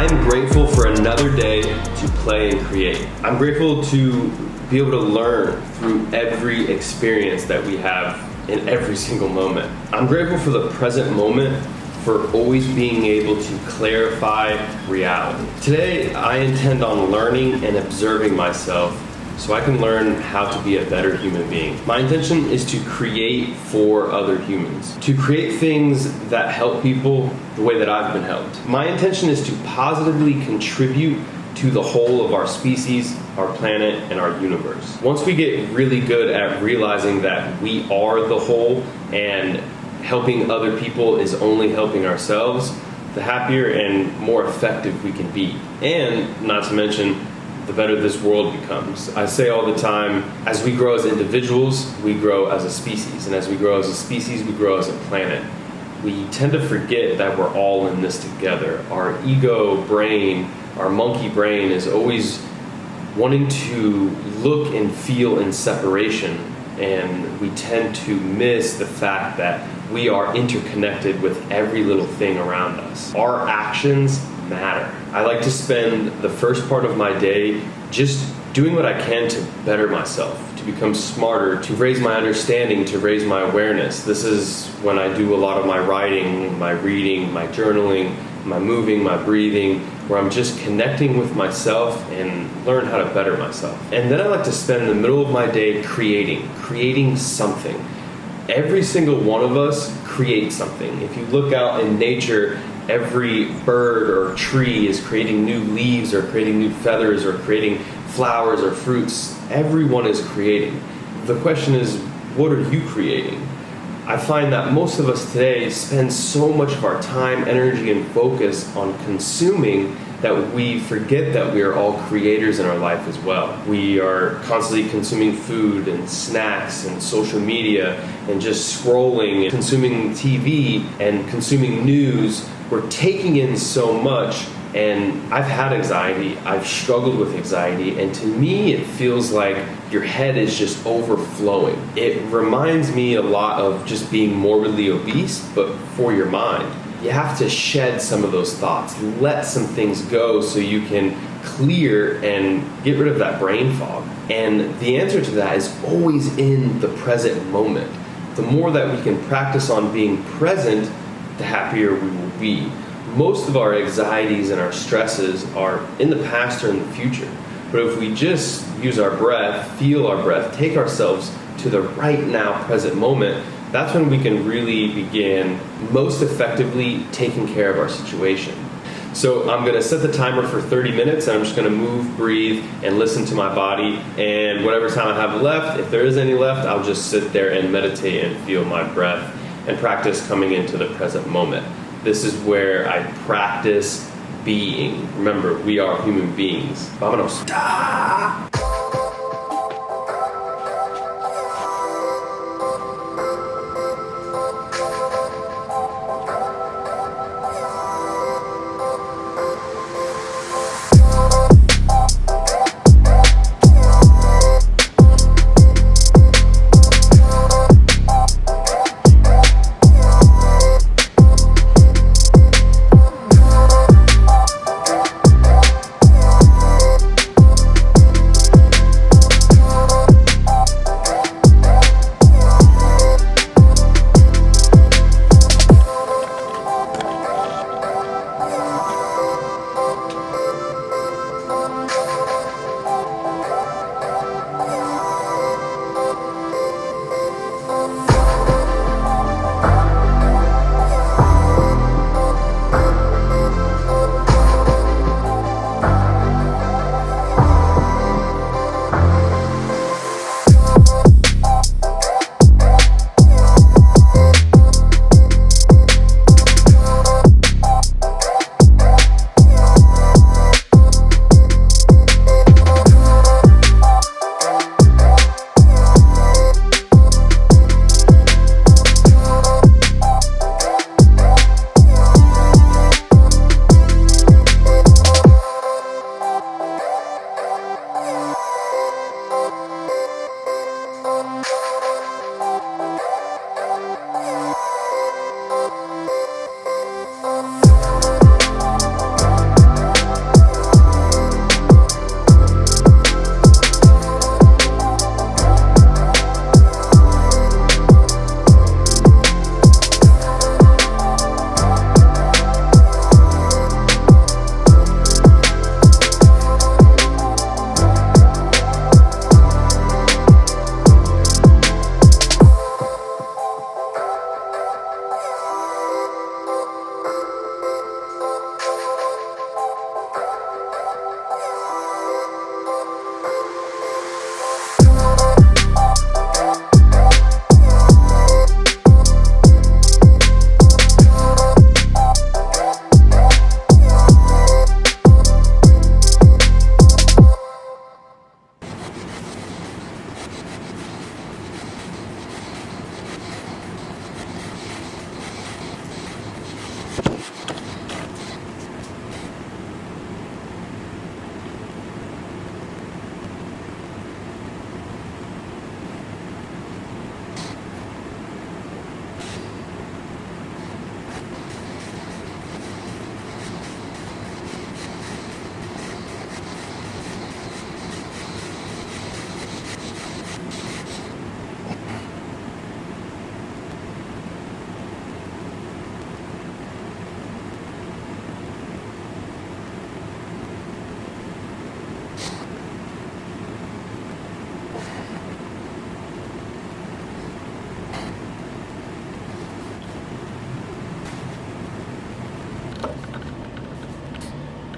I'm grateful for another day to play and create. I'm grateful to be able to learn through every experience that we have in every single moment. I'm grateful for the present moment, for always being able to clarify reality. Today, I intend on learning and observing myself so I can learn how to be a better human being. My intention is to create for other humans, to create things that help people the way that I've been helped. My intention is to positively contribute to the whole of our species, our planet, and our universe. Once we get really good at realizing that we are the whole and helping other people is only helping ourselves, the happier and more effective we can be. And not to mention, the better this world becomes. I say all the time, as we grow as individuals, we grow as a species. And as we grow as a species, we grow as a planet. We tend to forget that we're all in this together. Our ego brain, our monkey brain is always wanting to look and feel in separation. And we tend to miss the fact that we are interconnected with every little thing around us. Our actions matter. I like to spend the first part of my day just doing what I can to better myself, to become smarter, to raise my understanding, to raise my awareness. This is when I do a lot of my writing, my reading, my journaling, my moving, my breathing, where I'm just connecting with myself and learn how to better myself. And then I like to spend the middle of my day creating something. Every single one of us creates something. If you look out in nature, every bird or tree is creating new leaves or creating new feathers or creating flowers or fruits. Everyone is creating. The question is, what are you creating? I find that most of us today spend so much of our time, energy, and focus on consuming that we forget that we are all creators in our life as well. We are constantly consuming food and snacks and social media and just scrolling and consuming TV and consuming news. We're taking in so much, and I've had anxiety, I've struggled with anxiety, and to me it feels like your head is just overflowing. It reminds me a lot of just being morbidly obese, but for your mind. You have to shed some of those thoughts, let some things go so you can clear and get rid of that brain fog. And the answer to that is always in the present moment. The more that we can practice on being present, the happier we will be. Most of our anxieties and our stresses are in the past or in the future. But if we just use our breath, feel our breath, take ourselves to the right now present moment, that's when we can really begin most effectively taking care of our situation. So I'm going to set the timer for 30 minutes, and I'm just going to move, breathe, and listen to my body. And whatever time I have left, if there is any left, I'll just sit there and meditate and feel my breath and practice coming into the present moment. This is where I practice being. Remember, we are human beings. Vámonos.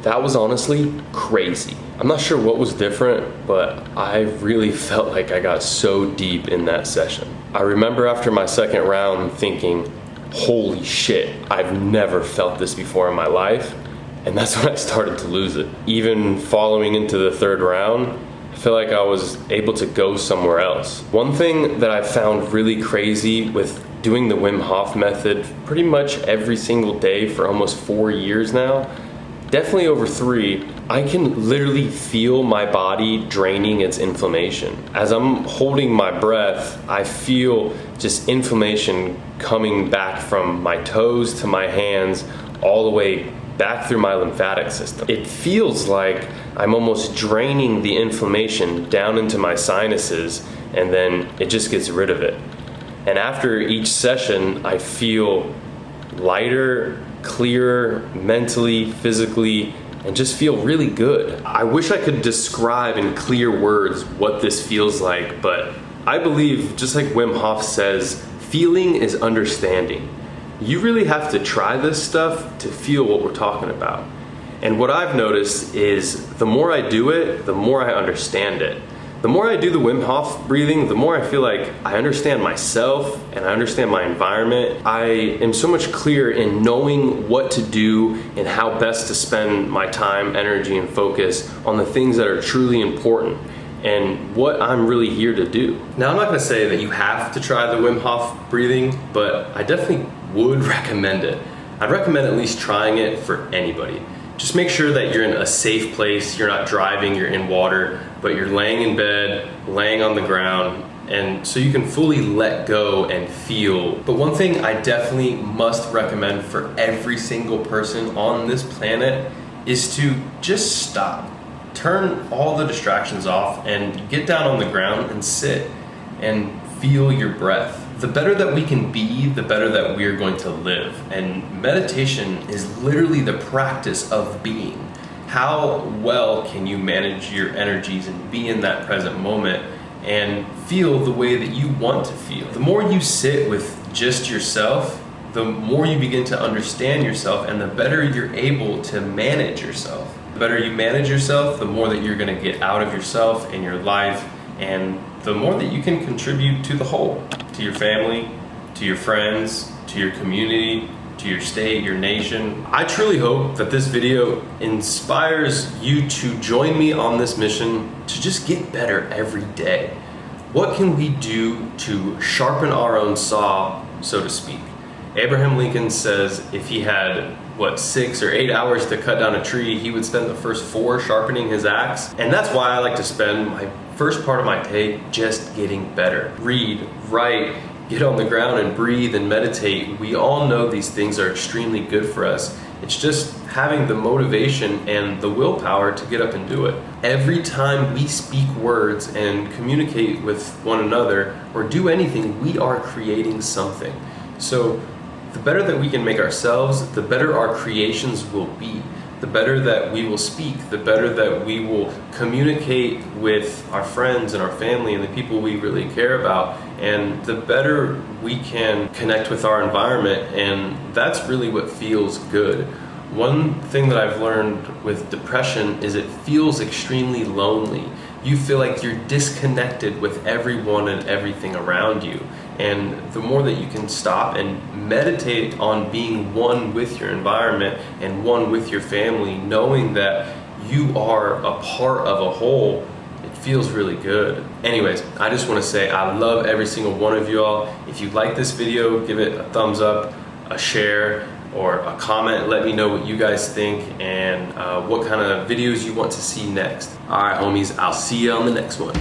That was honestly crazy. I'm not sure what was different, but I really felt like I got so deep in that session. I remember after my second round thinking, holy shit, I've never felt this before in my life. And that's when I started to lose it. Even following into the third round, I feel like I was able to go somewhere else. One thing that I found really crazy with doing the Wim Hof method pretty much every single day for almost 4 years now, definitely over 3, I can literally feel my body draining its inflammation. As I'm holding my breath, I feel just inflammation coming back from my toes to my hands all the way back through my lymphatic system. It feels like I'm almost draining the inflammation down into my sinuses, and then it just gets rid of it. And after each session, I feel lighter, clearer, mentally, physically, and just feel really good. I wish I could describe in clear words what this feels like, but I believe, just like Wim Hof says, feeling is understanding. You really have to try this stuff to feel what we're talking about. And what I've noticed is the more I do it, the more I understand it. The more I do the Wim Hof breathing, the more I feel like I understand myself and I understand my environment. I am so much clearer in knowing what to do and how best to spend my time, energy, and focus on the things that are truly important and what I'm really here to do. Now, I'm not gonna say that you have to try the Wim Hof breathing, but I definitely would recommend it. I'd recommend at least trying it for anybody. Just make sure that you're in a safe place, you're not driving, you're in water, but you're laying in bed, laying on the ground, and so you can fully let go and feel. But one thing I definitely must recommend for every single person on this planet is to just stop. Turn all the distractions off and get down on the ground and sit and feel your breath. The better that we can be, the better that we're going to live. And meditation is literally the practice of being. How well can you manage your energies and be in that present moment and feel the way that you want to feel? The more you sit with just yourself, the more you begin to understand yourself and the better you're able to manage yourself. The better you manage yourself, the more that you're going to get out of yourself and your life, and the more that you can contribute to the whole, to your family, to your friends, to your community, to your state, your nation. I truly hope that this video inspires you to join me on this mission to just get better every day. What can we do to sharpen our own saw, so to speak? Abraham Lincoln says if he had 6 or 8 hours to cut down a tree, he would spend the first 4 sharpening his axe. And that's why I like to spend my first part of my day just getting better. Read, write, get on the ground and breathe and meditate. We all know these things are extremely good for us. It's just having the motivation and the willpower to get up and do it. Every time we speak words and communicate with one another or do anything, we are creating something. So the better that we can make ourselves, the better our creations will be. The better that we will speak, the better that we will communicate with our friends and our family and the people we really care about, and the better we can connect with our environment, and that's really what feels good. One thing that I've learned with depression is it feels extremely lonely. You feel like you're disconnected with everyone and everything around you. And the more that you can stop and meditate on being one with your environment and one with your family, knowing that you are a part of a whole, it feels really good. Anyways, I just want to say I love every single one of you all. If you like this video, give it a thumbs up, a share, or a comment. Let me know what you guys think and what kind of videos you want to see next. All right, homies, I'll see you on the next one.